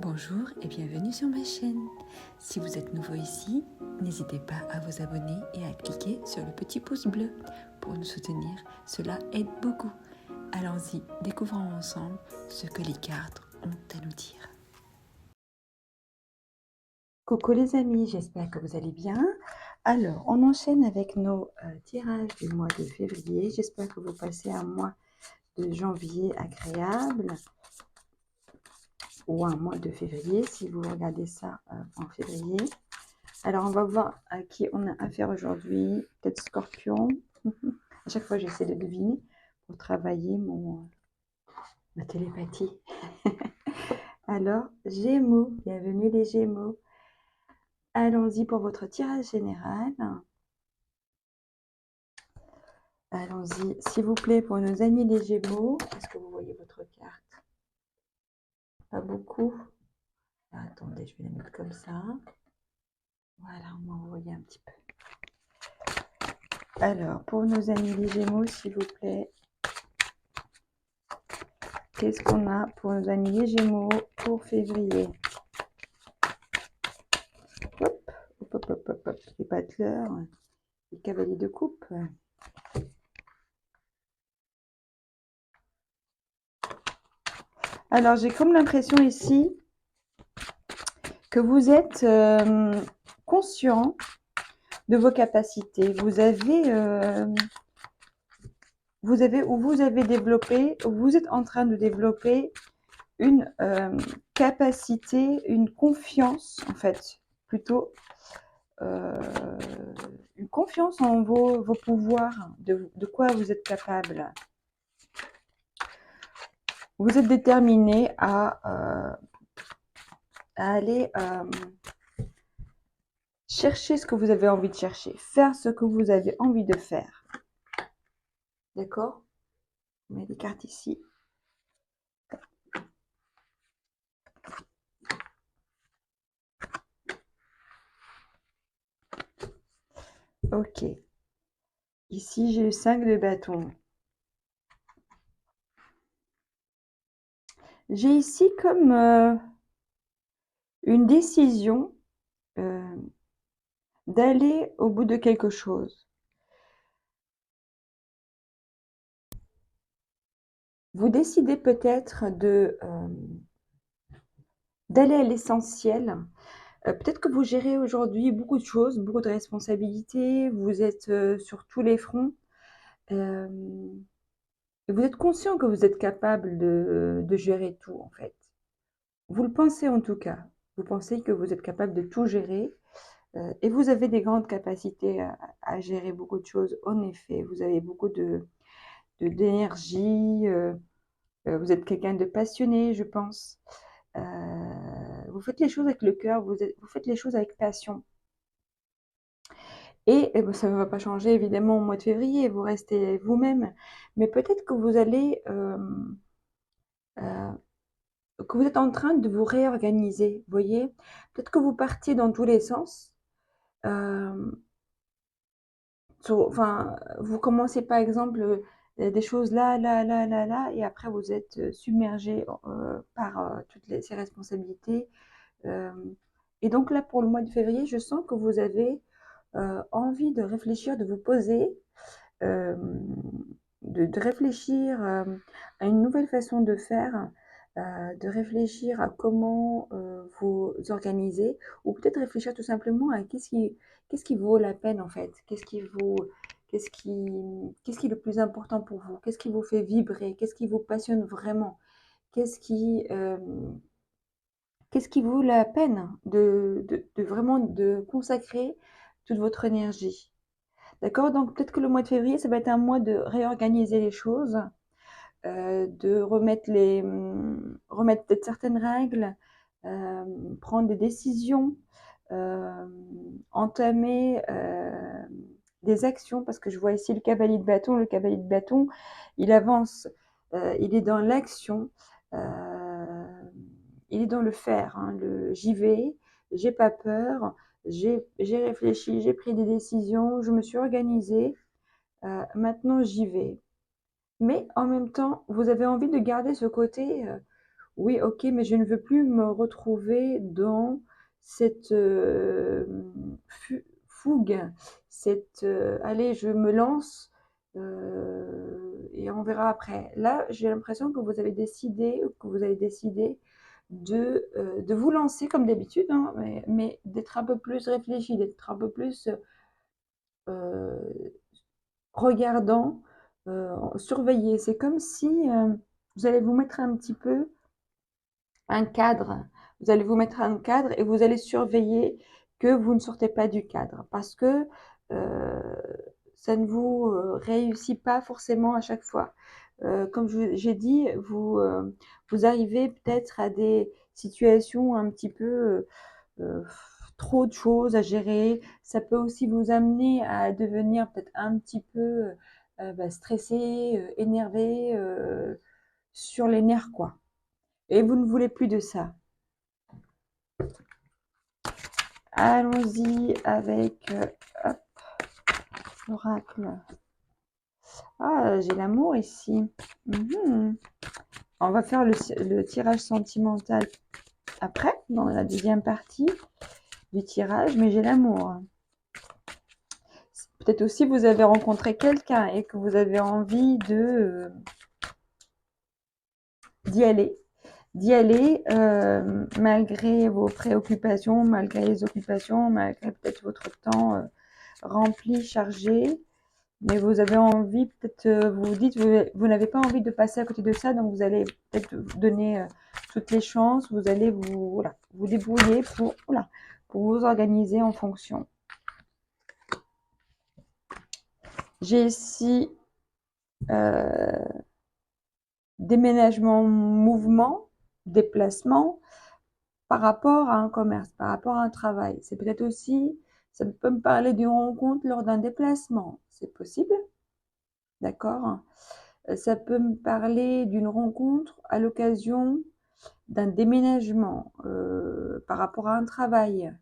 Bonjour et bienvenue sur ma chaîne. Si vous êtes nouveau ici, n'hésitez pas à vous abonner et à cliquer sur le petit pouce bleu pour nous soutenir. Cela aide beaucoup. Allons-y, découvrons ensemble ce que les cartes ont à nous dire. Coucou les amis, j'espère que vous allez bien. Alors, on enchaîne avec nos tirages du mois de février. J'espère que vous passez un mois de janvier agréable ou un mois de février si vous regardez ça en février. Alors, on va voir à qui on a affaire aujourd'hui. Peut-être Scorpion. À chaque fois, j'essaie de deviner pour travailler ma télépathie. Alors, Gémeaux. Bienvenue les Gémeaux. Allons-y pour votre tirage général. Allons-y, s'il vous plaît, pour nos amis les Gémeaux. Est-ce que vous voyez votre carte? Pas beaucoup. Attendez, je vais la mettre comme ça. Voilà, on va envoyer un petit peu. Alors, pour nos amis les Gémeaux, s'il vous plaît. Qu'est-ce qu'on a pour nos amis les Gémeaux pour février? Hop, hop, hop, hop, hop, hop. Les battleurs, les cavaliers de coupe. Alors, j'ai comme l'impression ici que vous êtes conscient de vos capacités. Vous êtes en train de développer une capacité, une confiance, en fait, plutôt une confiance en vos pouvoirs, de quoi vous êtes capable. Vous êtes déterminé à aller chercher ce que vous avez envie de chercher, faire ce que vous avez envie de faire. D'accord? On met des cartes ici. Ok. Ici, j'ai le 5 de bâton. J'ai ici comme une décision d'aller au bout de quelque chose. Vous décidez peut-être d'aller à l'essentiel. Peut-être que vous gérez aujourd'hui beaucoup de choses, beaucoup de responsabilités, vous êtes sur tous les fronts. Et vous êtes conscient que vous êtes capable de gérer tout, en fait. Vous le pensez en tout cas. Vous pensez que vous êtes capable de tout gérer. Et vous avez des grandes capacités à gérer beaucoup de choses. En effet, vous avez beaucoup d'énergie. Vous êtes quelqu'un de passionné, je pense. Vous faites les choses avec le cœur. Vous faites les choses avec passion. Et ben, ça ne va pas changer évidemment au mois de février. Vous restez vous-même. Mais peut-être que vous allez... que vous êtes en train de vous réorganiser, vous voyez? Peut-être que vous partiez dans tous les sens. Enfin, vous commencez par exemple des choses là, là, là, là, là, et après vous êtes submergé par ces responsabilités. Euh, et donc là, pour le mois de février, je sens que vous avez envie de réfléchir, de vous poser, euh, de réfléchir à une nouvelle façon de faire, de réfléchir à comment vous organiser, ou peut-être réfléchir tout simplement à qu'est-ce qui vaut la peine en fait, qu'est-ce qui est le plus important pour vous, qu'est-ce qui vous fait vibrer, qu'est-ce qui vous passionne vraiment, qu'est-ce qui, euh, qu'est-ce qui vaut la peine de vraiment de consacrer toute votre énergie. D'accord? Donc peut-être que le mois de février, ça va être un mois de réorganiser les choses, de remettre peut-être certaines règles, prendre des décisions, entamer des actions, parce que je vois ici le cavalier de bâton. Le cavalier de bâton, il avance, il est dans l'action, il est dans le faire, hein, j'y vais, j'ai pas peur, j'ai réfléchi, j'ai pris des décisions, je me suis organisée, maintenant j'y vais. Mais en même temps, vous avez envie de garder ce côté Oui, ok, mais je ne veux plus me retrouver dans cette fougue, allez, je me lance et on verra après. Là, j'ai l'impression que vous avez décidé, de vous lancer comme d'habitude, hein, mais d'être un peu plus réfléchi, d'être un peu plus euh, regardant, surveiller. C'est comme si vous allez vous mettre un petit peu un cadre. Vous allez vous mettre un cadre et vous allez surveiller que vous ne sortez pas du cadre parce que euh, ça ne vous réussit pas forcément à chaque fois. Comme j'ai dit, vous arrivez peut-être à des situations un petit peu euh, trop de choses à gérer. Ça peut aussi vous amener à devenir peut-être un petit peu stressé, énervé, sur les nerfs, quoi. Et vous ne voulez plus de ça. Allons-y avec hop, l'oracle. Ah, j'ai l'amour ici. Mhm. On va faire le tirage sentimental après, dans la deuxième partie du tirage, mais j'ai l'amour. Peut-être aussi vous avez rencontré quelqu'un et que vous avez envie d'y aller. Malgré vos préoccupations, malgré les occupations, malgré peut-être votre temps rempli, chargé. Mais vous avez envie, peut-être, vous vous dites, vous n'avez pas envie de passer à côté de ça, donc vous allez peut-être vous donner toutes les chances, vous allez voilà, vous débrouiller pour vous organiser en fonction. J'ai ici déménagement, mouvement, déplacement par rapport à un commerce, par rapport à un travail. C'est peut-être aussi, ça peut me parler d'une rencontre lors d'un déplacement, c'est possible, d'accord? Ça peut me parler d'une rencontre à l'occasion d'un déménagement par rapport à un travail.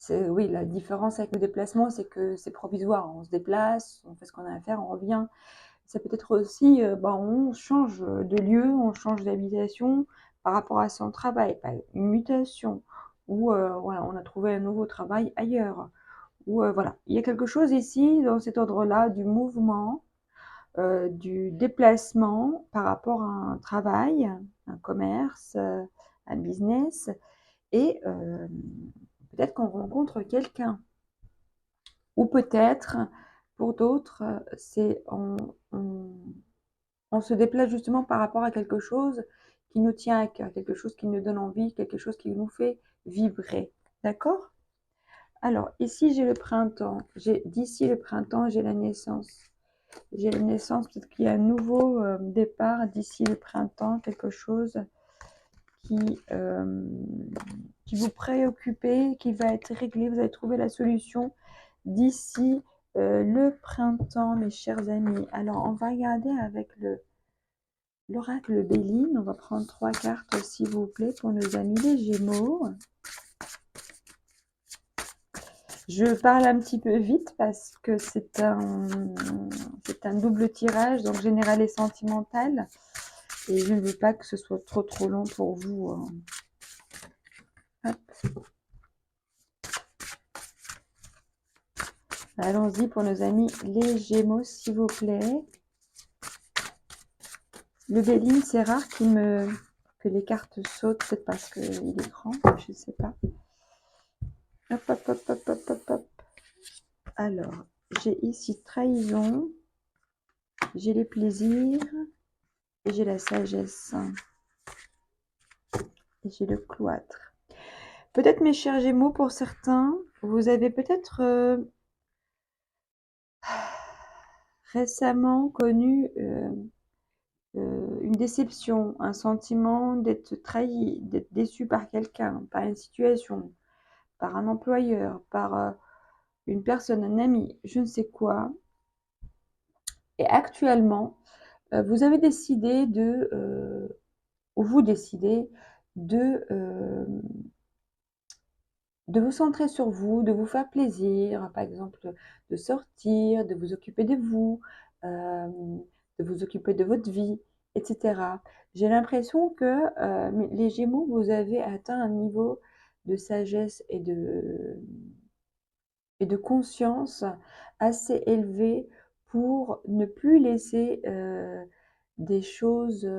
Oui, la différence avec le déplacement, c'est que c'est provisoire. On se déplace, on fait ce qu'on a à faire, on revient. Ça peut être aussi, on change de lieu, on change d'habitation par rapport à son travail, une mutation, ou voilà, on a trouvé un nouveau travail ailleurs. Ou voilà, il y a quelque chose ici dans cet ordre-là du mouvement, du déplacement par rapport à un travail, un commerce, un business, et peut-être qu'on rencontre quelqu'un. Ou peut-être, pour d'autres, c'est on se déplace justement par rapport à quelque chose qui nous tient à cœur, quelque chose qui nous donne envie, quelque chose qui nous fait vibrer. D'accord? Alors, ici, j'ai le printemps. D'ici le printemps, j'ai la naissance. J'ai la naissance, peut-être qu'il y a un nouveau départ d'ici le printemps, quelque chose qui, euh, qui vous préoccupait, qui va être réglé. Vous allez trouver la solution d'ici le printemps, mes chers amis. Alors, on va regarder avec l'oracle Béline. On va prendre 3 cartes, s'il vous plaît, pour nos amis les Gémeaux. Je parle un petit peu vite parce que c'est un double tirage, donc général et sentimental. Et je ne veux pas que ce soit trop long pour vous. Hop. Allons-y pour nos amis les Gémeaux, s'il vous plaît. Le Béline, c'est rare que les cartes sautent, peut-être parce qu'il est grand, je ne sais pas. Hop, hop, hop, hop, hop, hop, hop. Alors, j'ai ici trahison, j'ai les plaisirs, et j'ai la sagesse, et j'ai le cloître. Peut-être, mes chers Gémeaux, pour certains, vous avez peut-être récemment connu une déception, un sentiment d'être trahi, d'être déçu par quelqu'un, par une situation, par un employeur, par une personne, un ami, je ne sais quoi. Et actuellement, vous avez décidé ou vous décidez de, euh, de vous centrer sur vous, de vous faire plaisir, par exemple, de sortir, de vous occuper de vous, de vous occuper de votre vie. etc. J'ai l'impression que les Gémeaux, vous avez atteint un niveau de sagesse et de conscience assez élevé pour ne plus laisser des choses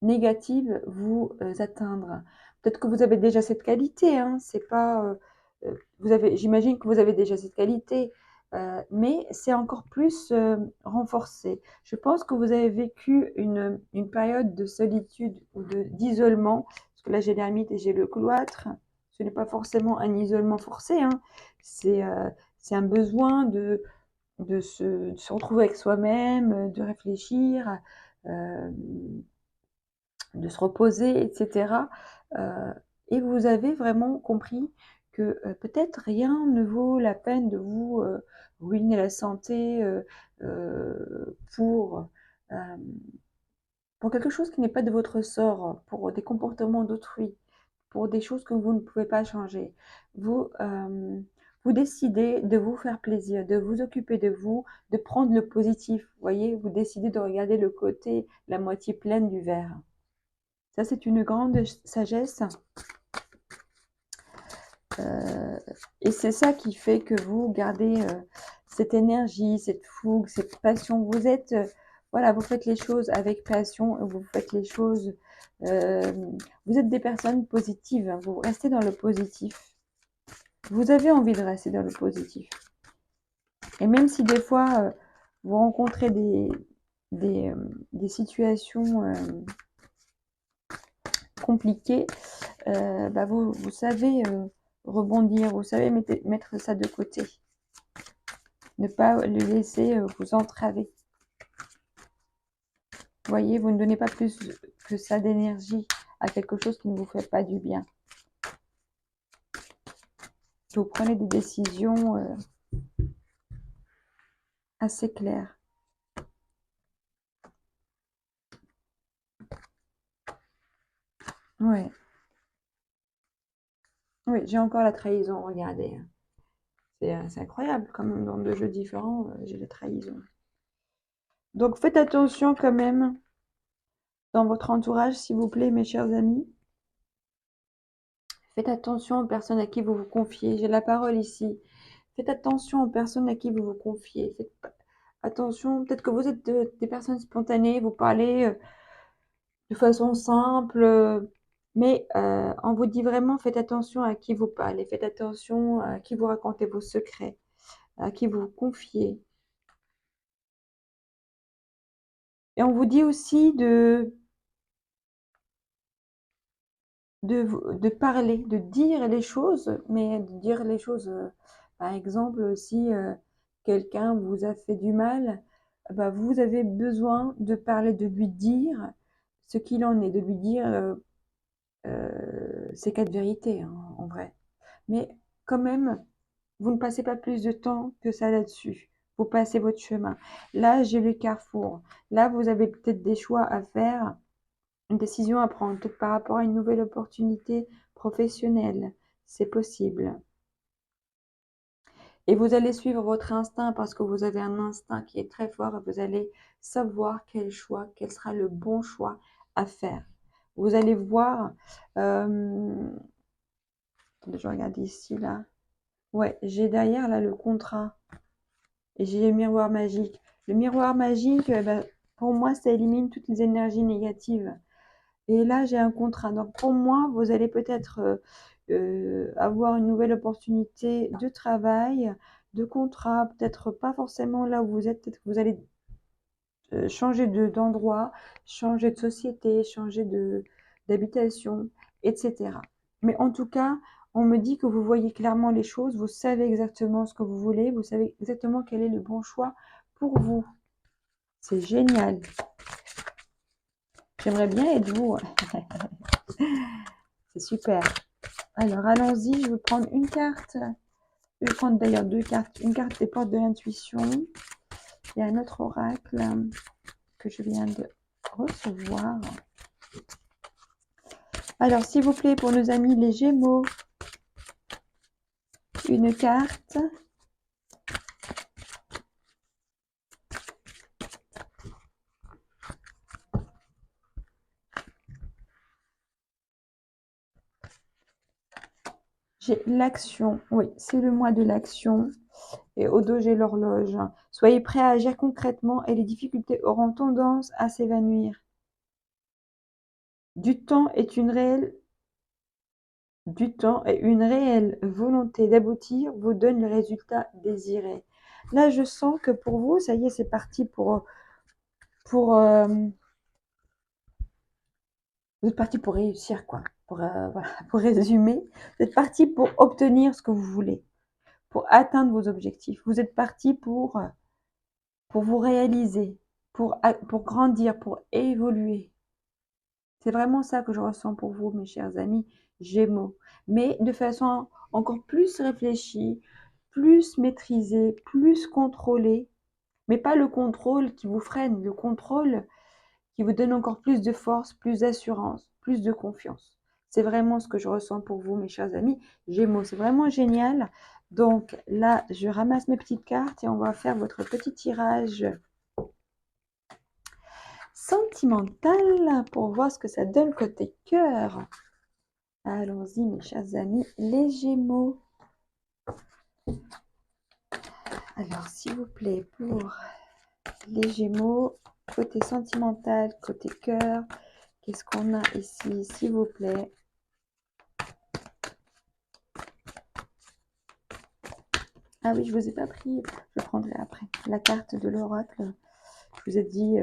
négatives vous atteindre. Peut-être que vous avez déjà cette qualité, hein, c'est pas, j'imagine que vous avez déjà cette qualité, mais c'est encore plus renforcé. Je pense que vous avez vécu une période de solitude ou d'isolement, parce que là j'ai l'ermite et j'ai le cloître. Ce n'est pas forcément un isolement forcé, hein. C'est un besoin de se retrouver avec soi-même, de réfléchir, euh, de se reposer, etc. Euh, et vous avez vraiment compris que peut-être rien ne vaut la peine de vous ruiner la santé pour, euh, pour quelque chose qui n'est pas de votre sort, pour des comportements d'autrui, pour des choses que vous ne pouvez pas changer. Vous, vous décidez de vous faire plaisir, de vous occuper de vous, de prendre le positif. Vous voyez, vous décidez de regarder le côté, la moitié pleine du verre. Ça, c'est une grande sagesse. Et c'est ça qui fait que vous gardez cette énergie, cette fougue, cette passion. Vous êtes, voilà, vous faites les choses avec passion, vous faites les choses. euh, vous êtes des personnes positives, hein, vous restez dans le positif. Vous avez envie de rester dans le positif. Et même si des fois, vous rencontrez des situations compliquées, bah vous savez rebondir, vous savez mettre ça de côté. Ne pas le laisser vous entraver. Vous voyez, vous ne donnez pas plus que ça d'énergie à quelque chose qui ne vous fait pas du bien. Vous prenez des décisions assez claires. Ouais. Oui, j'ai encore la trahison, regardez. C'est incroyable, quand même, dans deux jeux différents, j'ai la trahison. Donc faites attention quand même dans votre entourage, s'il vous plaît, mes chers amis. Faites attention aux personnes à qui vous vous confiez. J'ai la parole ici. Faites attention aux personnes à qui vous vous confiez. Faites attention, peut-être que vous êtes des personnes spontanées, vous parlez de façon simple, mais on vous dit vraiment, faites attention à qui vous parlez. Faites attention à qui vous racontez vos secrets, à qui vous vous confiez. Et on vous dit aussi de parler, de dire les choses, mais de dire les choses, par exemple, si quelqu'un vous a fait du mal, bah, vous avez besoin de parler, de lui dire ce qu'il en est, de lui dire ces quatre vérités, hein, en vrai. Mais quand même, vous ne passez pas plus de temps que ça là-dessus. Vous passez votre chemin. Là, j'ai le carrefour. Là, vous avez peut-être des choix à faire, une décision à prendre, peut-être par rapport à une nouvelle opportunité professionnelle. C'est possible. Et vous allez suivre votre instinct parce que vous avez un instinct qui est très fort et vous allez savoir quel choix, quel sera le bon choix à faire. Vous allez voir, attendez, je regarde ici, là. Ouais, j'ai derrière, là, le contrat. Et j'ai le miroir magique. Le miroir magique, ben, pour moi, ça élimine toutes les énergies négatives. Et là, j'ai un contrat. Donc, pour moi, vous allez peut-être avoir une nouvelle opportunité de travail, de contrat, peut-être pas forcément là où vous êtes. Peut-être que vous allez changer d'endroit, changer de société, changer d'habitation, etc. Mais en tout cas, on me dit que vous voyez clairement les choses, vous savez exactement ce que vous voulez, vous savez exactement quel est le bon choix pour vous. C'est génial. J'aimerais bien être vous. C'est super. Alors, allons-y, je vais prendre une carte. Je vais prendre d'ailleurs deux cartes. Une carte des portes de l'intuition et un autre oracle que je viens de recevoir. Alors, s'il vous plaît, pour nos amis les Gémeaux, une carte. J'ai l'action, oui, c'est le mois de l'action. Et au dos, j'ai l'horloge. Soyez prêts à agir concrètement et les difficultés auront tendance à s'évanouir. Du temps est une réelle Du temps et une réelle volonté d'aboutir vous donne le résultat désiré. Là, je sens que pour vous, ça y est, c'est parti pour vous êtes parti pour réussir, quoi. Voilà, pour résumer, vous êtes parti pour obtenir ce que vous voulez, pour atteindre vos objectifs. Vous êtes parti pour vous réaliser, pour grandir, pour évoluer. C'est vraiment ça que je ressens pour vous, mes chers amis Gémeaux. Mais de façon encore plus réfléchie, plus maîtrisée, plus contrôlée. Mais pas le contrôle qui vous freine, le contrôle qui vous donne encore plus de force, plus d'assurance, plus de confiance. C'est vraiment ce que je ressens pour vous, mes chers amis Gémeaux. C'est vraiment génial. Donc là, je ramasse mes petites cartes et on va faire votre petit tirage sentimental pour voir ce que ça donne côté cœur. Allons-y, mes chers amis, les Gémeaux. Alors, s'il vous plaît, pour les Gémeaux, côté sentimental, côté cœur, qu'est-ce qu'on a ici, s'il vous plaît? Ah oui, je vous ai pas pris, je prendrai après. La carte de l'oracle, je vous ai dit,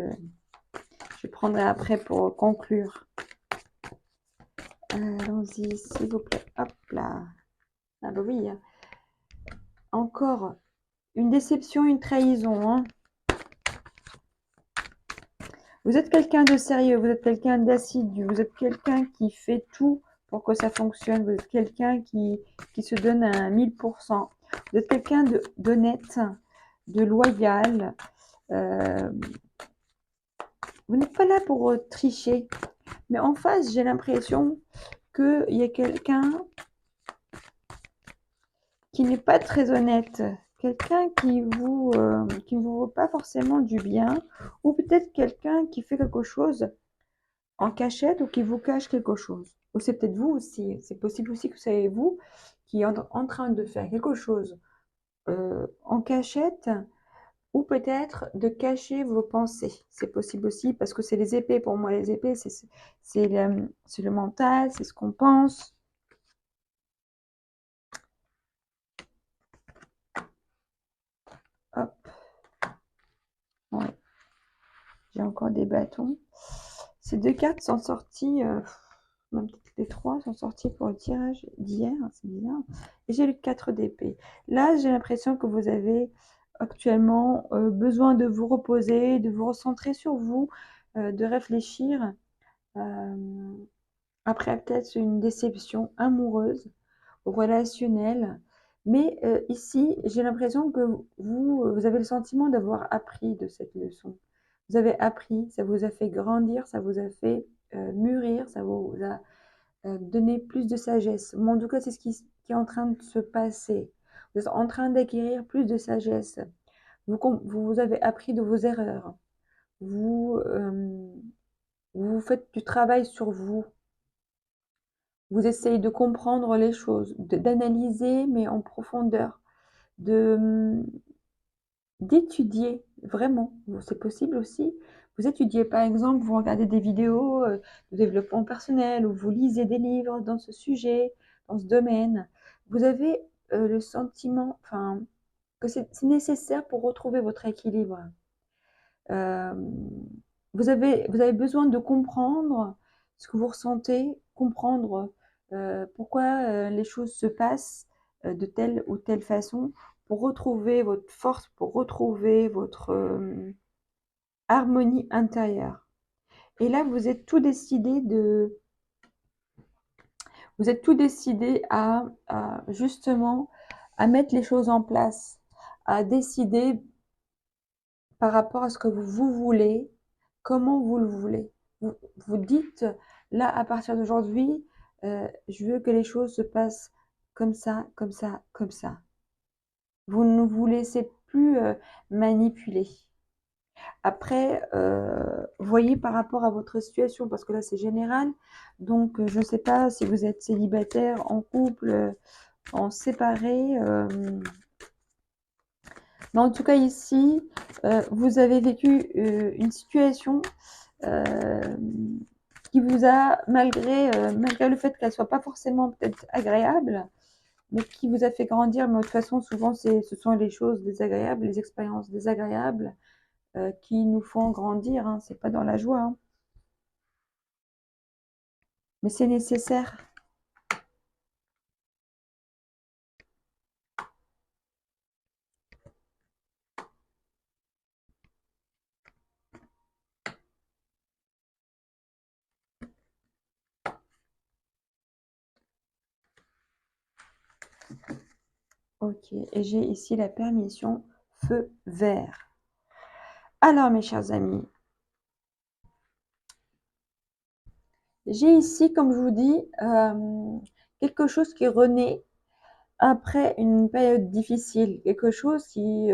je prendrai après pour conclure. Allons-y, s'il vous plaît. Hop là. Ah bah oui. Encore une déception, une trahison. Hein. Vous êtes quelqu'un de sérieux, vous êtes quelqu'un d'assidu, vous êtes quelqu'un qui fait tout pour que ça fonctionne, vous êtes quelqu'un qui se donne à 1000%. Vous êtes quelqu'un d'honnête, de loyal. Vous n'êtes pas là pour tricher. Mais en face, j'ai l'impression qu'il y a quelqu'un qui n'est pas très honnête. Quelqu'un qui ne vous veut pas forcément du bien. Ou peut-être quelqu'un qui fait quelque chose en cachette ou qui vous cache quelque chose. Ou c'est peut-être vous aussi. C'est possible aussi que c'est vous qui êtes en train de faire quelque chose en cachette ou peut-être de cacher vos pensées. C'est possible aussi parce que c'est les épées. Pour moi, les épées, c'est le mental, c'est ce qu'on pense. Hop. Ouais. J'ai encore des bâtons. Ces deux cartes sont sorties, même peut-être les trois sont sorties pour le tirage d'hier, c'est bizarre. Et j'ai le 4 d'épée. Là, j'ai l'impression que vous avez actuellement besoin de vous reposer, de vous recentrer sur vous, de réfléchir. Après peut-être une déception amoureuse, relationnelle. Mais ici, j'ai l'impression que vous avez le sentiment d'avoir appris de cette leçon. Vous avez appris, ça vous a fait grandir, ça vous a fait mûrir, ça vous a donné plus de sagesse. Mais en tout cas, c'est ce qui est en train de se passer. Vous êtes en train d'acquérir plus de sagesse. Vous avez appris de vos erreurs. Vous faites du travail sur vous. Vous essayez de comprendre les choses, d'analyser, mais en profondeur, de d'étudier vraiment. C'est possible aussi. Vous étudiez, par exemple, vous regardez des vidéos de développement personnel ou vous lisez des livres dans ce sujet, dans ce domaine. Vous avez le sentiment, enfin, que c'est nécessaire pour retrouver votre équilibre. Euh, vous avez besoin de comprendre ce que vous ressentez, comprendre pourquoi les choses se passent de telle ou telle façon pour retrouver votre force, pour retrouver votre harmonie intérieure. Et là, vous êtes tout décidé à justement à mettre les choses en place, à décider par rapport à ce que vous voulez, comment vous le voulez. Vous dites, là, à partir d'aujourd'hui, je veux que les choses se passent comme ça, comme ça, comme ça. Vous ne vous laissez plus manipuler. Après, voyez par rapport à votre situation, parce que là, c'est général. Donc, je ne sais pas si vous êtes célibataire, en couple, en séparé. Mais en tout cas ici, vous avez vécu une situation qui vous a, malgré le fait qu'elle soit pas forcément peut-être agréable, mais qui vous a fait grandir. Mais de toute façon, souvent, ce sont les choses désagréables, les expériences désagréables qui nous font grandir. Hein. C'est pas dans la joie, hein. Mais c'est nécessaire. Ok, et j'ai ici la permission feu vert. Alors, mes chers amis, j'ai ici, comme je vous dis, quelque chose qui renaît après une période difficile, quelque chose qui...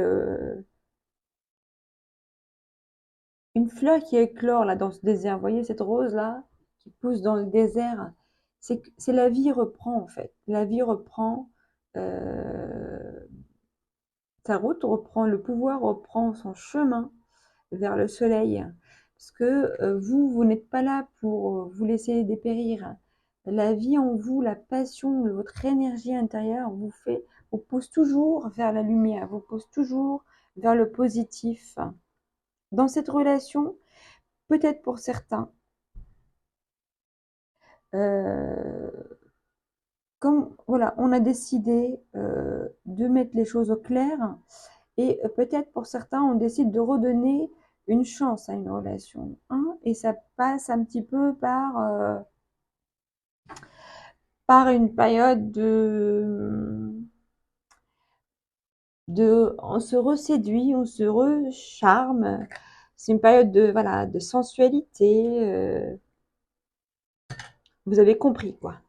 une fleur qui éclore là dans ce désert. Vous voyez cette rose là qui pousse dans le désert? C'est la vie reprend en fait. La vie reprend euh, sa route, reprend le pouvoir, reprend son chemin vers le soleil. Parce que vous n'êtes pas là pour vous laisser dépérir. La vie en vous, la passion, votre énergie intérieure vous pousse toujours vers la lumière, vous pousse toujours vers le positif. Dans cette relation, peut-être pour certains, euh, comme voilà, on a décidé de mettre les choses au clair, et peut-être pour certains, on décide de redonner une chance à une relation, hein, et ça passe un petit peu par une période on se reséduit, on se recharme. C'est une période de, voilà, de sensualité. Vous avez compris, quoi.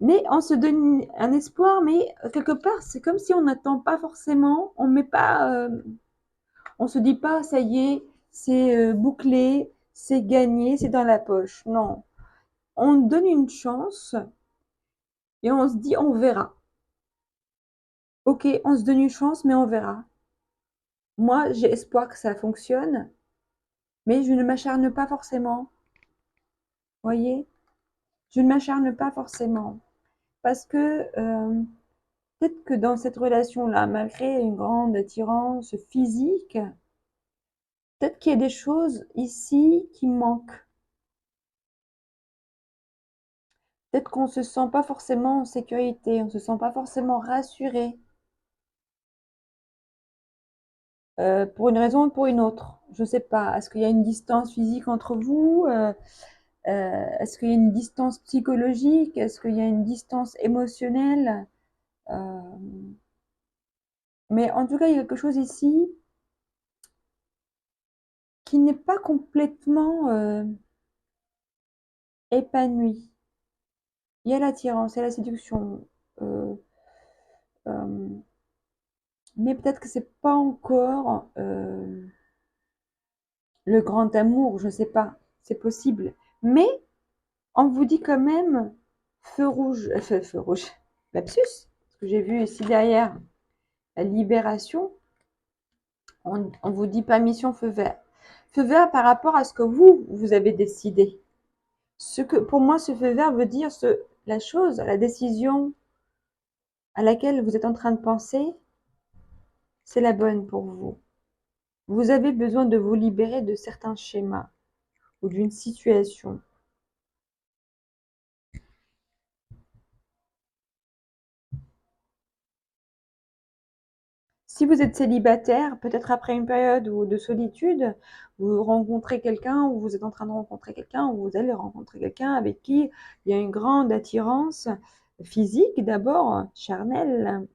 Mais on se donne un espoir, mais quelque part, c'est comme si on n'attend pas forcément, on met pas, on se dit pas, ça y est, c'est bouclé, c'est gagné, c'est dans la poche. Non, on donne une chance et on se dit, on verra. Ok, on se donne une chance, mais on verra. Moi, j'ai espoir que ça fonctionne, mais je ne m'acharne pas forcément. Voyez, je ne m'acharne pas forcément parce que peut-être que dans cette relation-là, malgré une grande attirance physique, peut-être qu'il y a des choses ici qui manquent. Peut-être qu'on ne se sent pas forcément en sécurité, on ne se sent pas forcément rassuré, pour une raison ou pour une autre. Je ne sais pas. Est-ce qu'il y a une distance physique entre vous? Est-ce qu'il y a une distance psychologique? Est-ce qu'il y a une distance émotionnelle? Euh, mais en tout cas, il y a quelque chose ici qui n'est pas complètement épanoui. Il y a l'attirance, il y a la séduction. euh, euh, mais peut-être que c'est pas encore le grand amour, je ne sais pas, c'est possible. Mais on vous dit quand même feu rouge, feu rouge, lapsus, ce que j'ai vu ici derrière, la libération, on vous dit pas mission feu vert. Feu vert par rapport à ce que vous avez décidé. Ce que, pour moi, ce feu vert veut dire la chose, la décision à laquelle vous êtes en train de penser, c'est la bonne pour vous. Vous avez besoin de vous libérer de certains schémas ou d'une situation. Si vous êtes célibataire, peut-être après une période de solitude, vous rencontrez quelqu'un ou vous êtes en train de rencontrer quelqu'un ou vous allez rencontrer quelqu'un avec qui il y a une grande attirance physique d'abord, charnelle.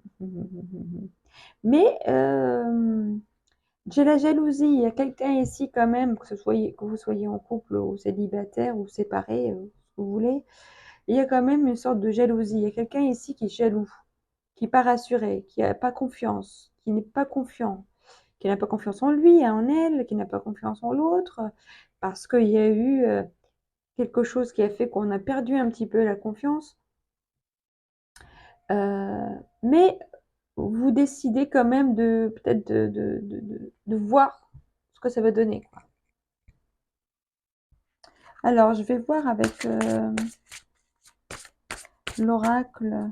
Mais j'ai la jalousie. Il y a quelqu'un ici quand même, que vous soyez en couple ou célibataire ou séparé, ce que vous voulez. Il y a quand même une sorte de jalousie. Il y a quelqu'un ici qui est jaloux, qui n'est pas rassuré, qui n'a pas confiance, qui n'est pas confiant, qui n'a pas confiance en lui, en elle, qui n'a pas confiance en l'autre, parce qu'il y a eu quelque chose qui a fait qu'on a perdu un petit peu la confiance. Mais vous décidez quand même de peut-être de voir ce que ça va donner, quoi. Alors, je vais voir avec l'oracle.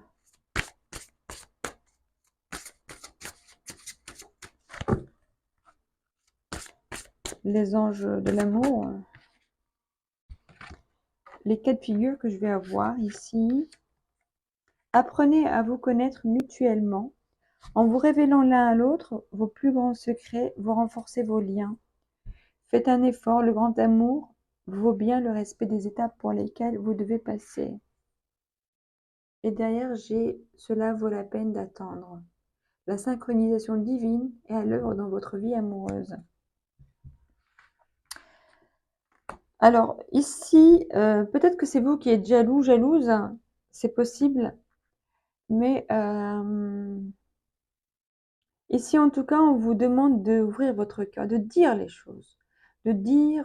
Les anges de l'amour. Les cas de figure que je vais avoir ici. Apprenez à vous connaître mutuellement. En vous révélant l'un à l'autre vos plus grands secrets, vous renforcez vos liens. Faites un effort, le grand amour vaut bien le respect des étapes pour lesquelles vous devez passer. Et derrière, j'ai cela vaut la peine d'attendre. La synchronisation divine est à l'œuvre dans votre vie amoureuse. Alors ici, peut-être que c'est vous qui êtes jaloux, jalouse, c'est possible, mais ici en tout cas, on vous demande d'ouvrir votre cœur, de dire les choses, de dire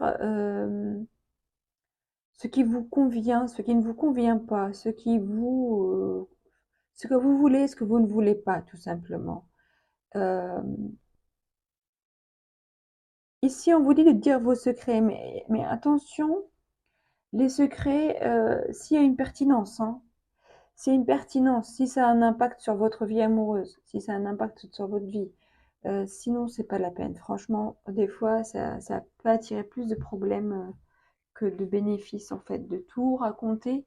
ce qui vous convient, ce qui ne vous convient pas, ce que vous voulez, ce que vous ne voulez pas, tout simplement. Ici, on vous dit de dire vos secrets, mais attention, les secrets, s'il y a une pertinence, hein, s'il y a une pertinence, si ça a un impact sur votre vie amoureuse, si ça a un impact sur votre vie, sinon c'est pas la peine. Franchement, des fois, ça peut attirer plus de problèmes que de bénéfices, en fait, de tout raconter,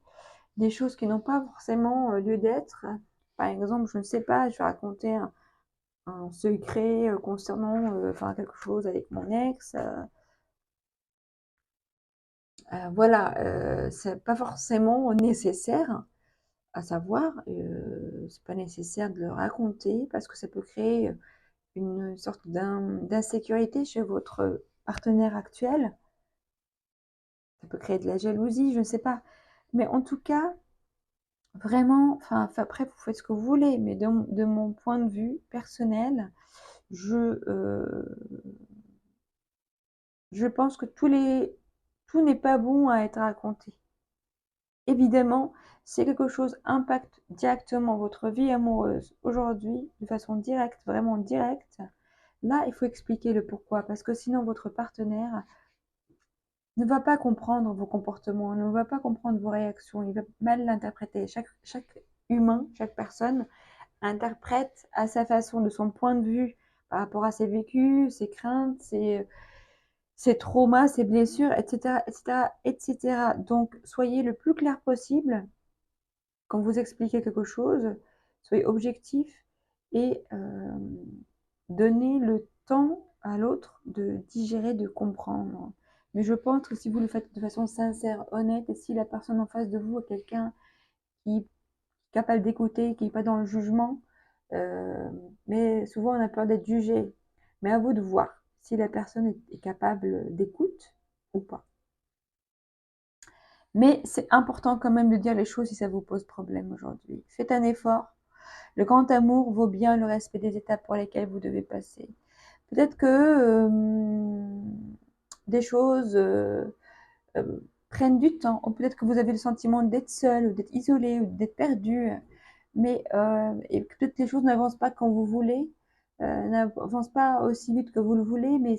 des choses qui n'ont pas forcément lieu d'être. Par exemple, je ne sais pas, je vais raconter un secret concernant enfin, quelque chose avec mon ex. Voilà, c'est pas forcément nécessaire à savoir, c'est pas nécessaire de le raconter parce que ça peut créer une sorte d'insécurité chez votre partenaire actuel. Ça peut créer de la jalousie, je ne sais pas. Mais en tout cas, vraiment, enfin, après, vous faites ce que vous voulez, mais de mon point de vue personnel, je pense que tout n'est pas bon à être raconté. Évidemment, si quelque chose impacte directement votre vie amoureuse aujourd'hui, de façon directe, vraiment directe, là, il faut expliquer le pourquoi, parce que sinon votre partenaire ne va pas comprendre vos comportements, ne va pas comprendre vos réactions, il va mal l'interpréter. Chaque humain, chaque personne interprète à sa façon, de son point de vue, par rapport à ses vécus, ses craintes, ses traumas, ses blessures, etc., etc., etc. Donc, soyez le plus clair possible quand vous expliquez quelque chose, soyez objectif et donnez le temps à l'autre de digérer, de comprendre. Mais je pense que si vous le faites de façon sincère, honnête, et si la personne en face de vous est quelqu'un qui est capable d'écouter, qui n'est pas dans le jugement, mais souvent on a peur d'être jugé. Mais à vous de voir si la personne est capable d'écoute ou pas. Mais c'est important quand même de dire les choses si ça vous pose problème aujourd'hui. Faites un effort. Le grand amour vaut bien le respect des étapes pour lesquelles vous devez passer. Peut-être que des choses prennent du temps, ou peut-être que vous avez le sentiment d'être seul, ou d'être isolé, ou d'être perdu, mais et que peut-être les choses n'avancent pas quand vous voulez, n'avancent pas aussi vite que vous le voulez, mais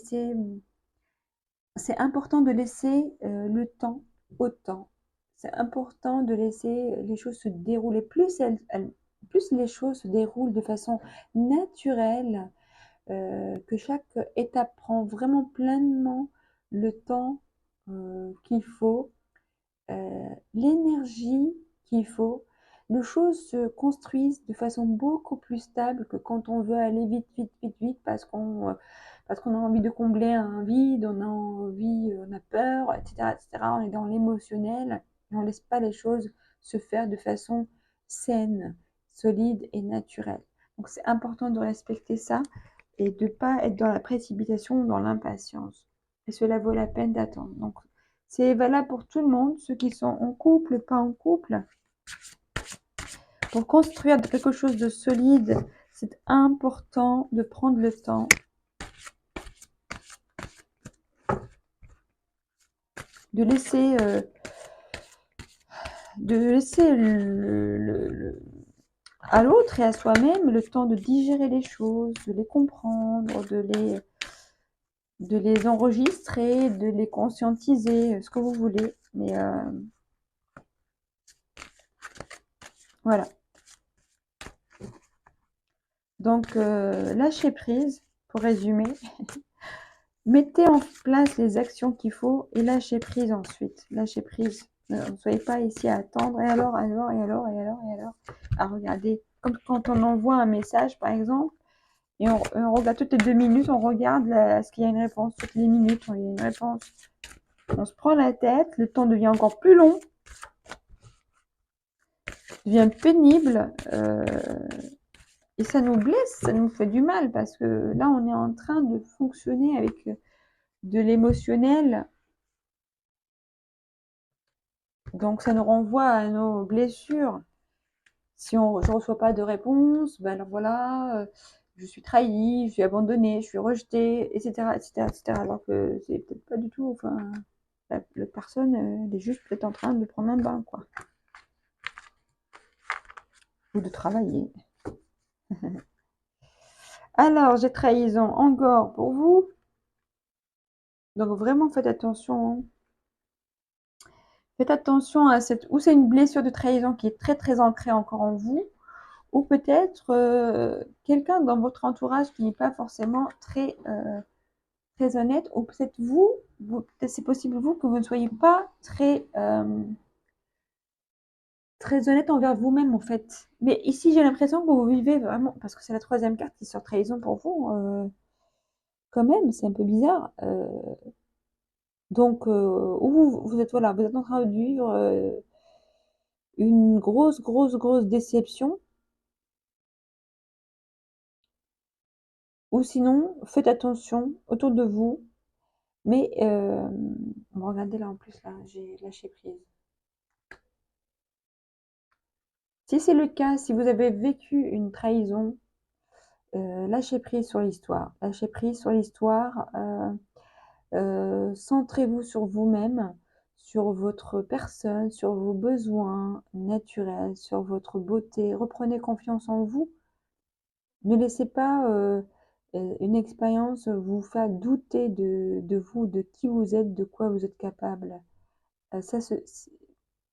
c'est important de laisser le temps au temps. C'est important de laisser les choses se dérouler. Plus les choses se déroulent de façon naturelle, que chaque étape prend vraiment pleinement le temps qu'il faut, l'énergie qu'il faut, les choses se construisent de façon beaucoup plus stable que quand on veut aller vite, vite, vite, vite parce qu'on a envie de combler un vide, on a peur, etc., etc. On est dans l'émotionnel et on ne laisse pas les choses se faire de façon saine, solide et naturelle. Donc c'est important de respecter ça et de ne pas être dans la précipitation ou dans l'impatience. Et cela vaut la peine d'attendre. Donc c'est valable pour tout le monde, ceux qui sont en couple, pas en couple. Pour construire quelque chose de solide, c'est important de prendre le temps de laisser, à l'autre et à soi-même le temps de digérer les choses, de les comprendre, de les enregistrer, de les conscientiser, ce que vous voulez. Mais voilà. Donc, lâchez prise, pour résumer. Mettez en place les actions qu'il faut et lâchez prise ensuite. Lâchez prise. Ne soyez pas ici à attendre. Et alors, à regarder. Comme quand on envoie un message, par exemple, et on regarde toutes les 2 minutes, on regarde est-ce qu'il y a une réponse. Toutes les minutes, il y a une réponse. On se prend la tête, le temps devient encore plus long, devient pénible, et ça nous blesse, ça nous fait du mal, parce que là, on est en train de fonctionner avec de l'émotionnel. Donc, ça nous renvoie à nos blessures. Si je ne reçois pas de réponse, ben alors voilà, je suis trahie, je suis abandonnée, je suis rejetée, etc., etc., etc. Alors que c'est peut-être pas du tout, enfin, la personne, elle est juste peut-être en train de prendre un bain, quoi. Ou de travailler. Alors, j'ai trahison encore pour vous. Donc, vraiment, faites attention. Faites attention à ou c'est une blessure de trahison qui est très, très ancrée encore en vous, ou peut-être quelqu'un dans votre entourage qui n'est pas forcément très honnête, ou peut-être peut-être c'est possible vous que vous ne soyez pas très honnête envers vous-même en fait. Mais ici j'ai l'impression que vous vivez vraiment, parce que c'est la troisième carte qui sort trahison pour vous, quand même, c'est un peu bizarre. Donc, vous êtes voilà, vous êtes en train de vivre une grosse, grosse, grosse déception. Ou sinon, faites attention autour de vous. Mais, on va regarder là en plus, là, j'ai lâché prise. Si c'est le cas, si vous avez vécu une trahison, lâchez prise sur l'histoire. Lâchez prise sur l'histoire. Centrez-vous sur vous-même, sur votre personne, sur vos besoins naturels, sur votre beauté. Reprenez confiance en vous. Ne laissez pas une expérience vous faire douter de vous, de qui vous êtes, de quoi vous êtes capable. Ça, c'est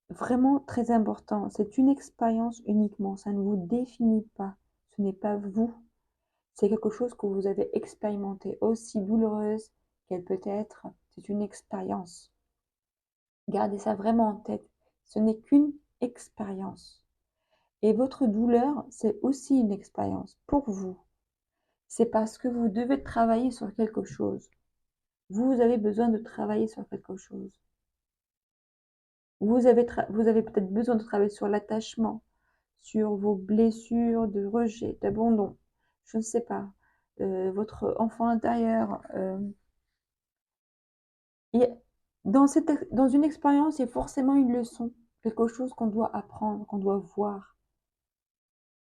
vraiment très important. C'est une expérience uniquement. Ça ne vous définit pas. Ce n'est pas vous. C'est quelque chose que vous avez expérimenté, aussi douloureuse qu'elle peut être. C'est une expérience. Gardez ça vraiment en tête. Ce n'est qu'une expérience. Et votre douleur, c'est aussi une expérience pour vous. C'est parce que vous devez travailler sur quelque chose. Vous avez besoin de travailler sur quelque chose. Vous avez peut-être besoin de travailler sur l'attachement, sur vos blessures de rejet, d'abandon. Je ne sais pas. Votre enfant intérieur. Et dans une expérience, il y a forcément une leçon, quelque chose qu'on doit apprendre, qu'on doit voir.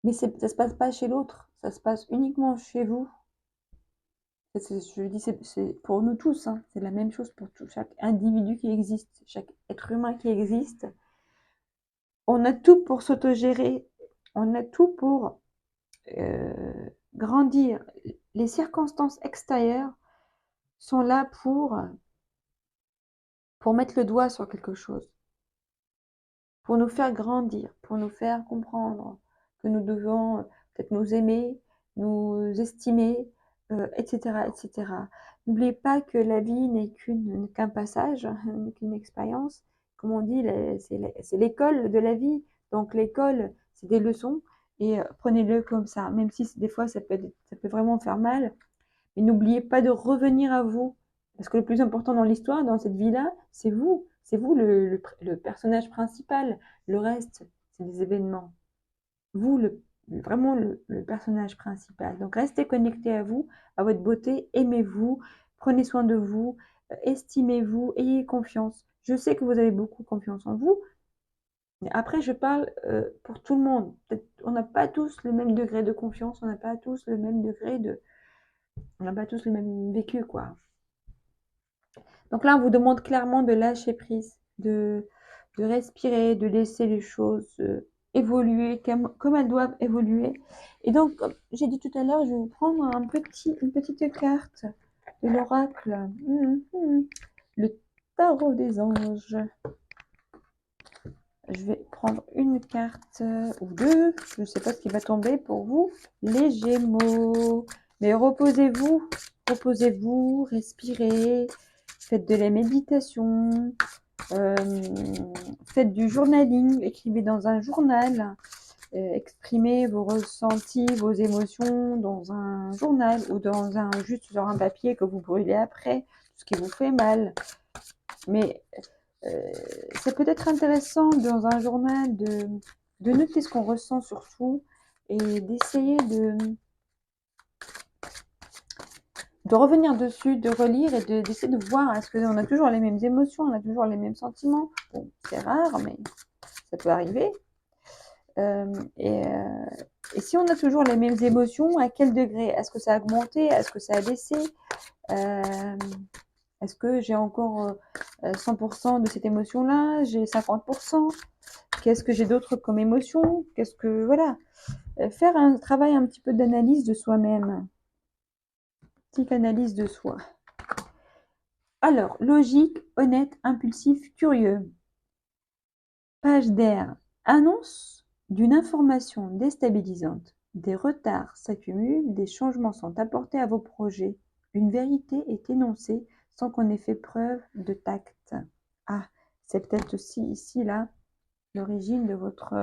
Mais ça ne se passe pas chez l'autre, ça se passe uniquement chez vous. Je dis, c'est pour nous tous, hein. C'est la même chose pour chaque individu qui existe, chaque être humain qui existe. On a tout pour s'autogérer, on a tout pour grandir. Les circonstances extérieures sont là pour mettre le doigt sur quelque chose, pour nous faire grandir, pour nous faire comprendre que nous devons peut-être nous aimer, nous estimer, etc., etc. N'oubliez pas que la vie n'est qu'un passage, qu'une expérience. Comme on dit, c'est l'école de la vie. Donc l'école, c'est des leçons et prenez-le comme ça. Même si des fois ça peut vraiment faire mal, mais n'oubliez pas de revenir à vous. Parce que le plus important dans l'histoire, dans cette vie-là, c'est vous. C'est vous le personnage principal. Le reste, c'est des événements. Vous, vraiment le personnage principal. Donc restez connecté à vous, à votre beauté, aimez-vous, prenez soin de vous, estimez-vous, ayez confiance. Je sais que vous avez beaucoup confiance en vous, mais après je parle pour tout le monde. On n'a pas tous le même degré de confiance, on n'a pas tous le même degré on n'a pas tous le même vécu, quoi. Donc là, on vous demande clairement de lâcher prise, de respirer, de laisser les choses évoluer comme elles doivent évoluer. Et donc, comme j'ai dit tout à l'heure, je vais vous prendre une petite carte de l'oracle. Le tarot des anges. Je vais prendre une carte ou deux. Je ne sais pas ce qui va tomber pour vous, les Gémeaux. Mais reposez-vous, reposez-vous, respirez, faites de la méditation, faites du journaling, écrivez dans un journal, exprimez vos ressentis, vos émotions dans un journal ou juste sur un papier que vous brûlez après, tout ce qui vous fait mal. Mais ça peut être intéressant dans un journal de noter ce qu'on ressent surtout et d'essayer de revenir dessus, de relire et d'essayer de voir est-ce qu'on a toujours les mêmes émotions, on a toujours les mêmes sentiments. Bon, c'est rare, mais ça peut arriver. Et si on a toujours les mêmes émotions, à quel degré? Est-ce que ça a augmenté? Est-ce que ça a baissé? Est-ce que j'ai encore 100% de cette émotion-là? J'ai 50%? Qu'est-ce que j'ai d'autre comme émotion? Qu'est-ce que... Voilà. Faire un travail un petit peu d'analyse de soi-même. Petite analyse de soi. Alors, logique, honnête, impulsif, curieux. Page d'air. Annonce d'une information déstabilisante. Des retards s'accumulent, des changements sont apportés à vos projets. Une vérité est énoncée sans qu'on ait fait preuve de tact. Ah, c'est peut-être aussi ici, là, l'origine de votre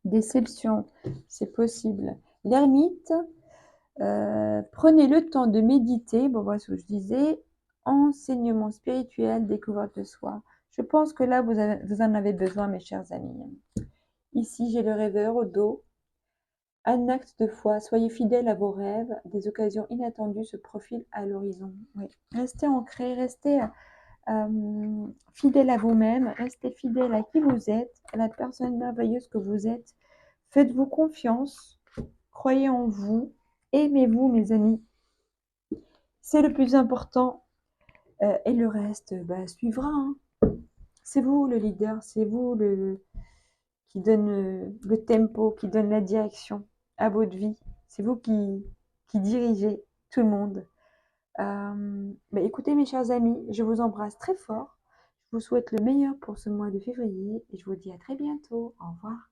déception. C'est possible. L'ermite, prenez le temps de méditer. Bon, voilà ce que je disais. Enseignement spirituel, découverte de soi. Je pense que là, vous en avez besoin, mes chers amis. Ici, j'ai le rêveur au dos. Un acte de foi, soyez fidèles à vos rêves. Des occasions inattendues se profilent à l'horizon. Oui. Restez ancrés, restez fidèle à vous-même, restez fidèle à qui vous êtes, à la personne merveilleuse que vous êtes. Faites-vous confiance, croyez en vous, aimez-vous, mes amis. C'est le plus important et le reste suivra. Hein. C'est vous le leader, c'est vous qui donne le tempo, qui donne la direction à votre vie. C'est vous qui dirigez tout le monde. Écoutez mes chers amis, je vous embrasse très fort. Je vous souhaite le meilleur pour ce mois de février et je vous dis à très bientôt. Au revoir.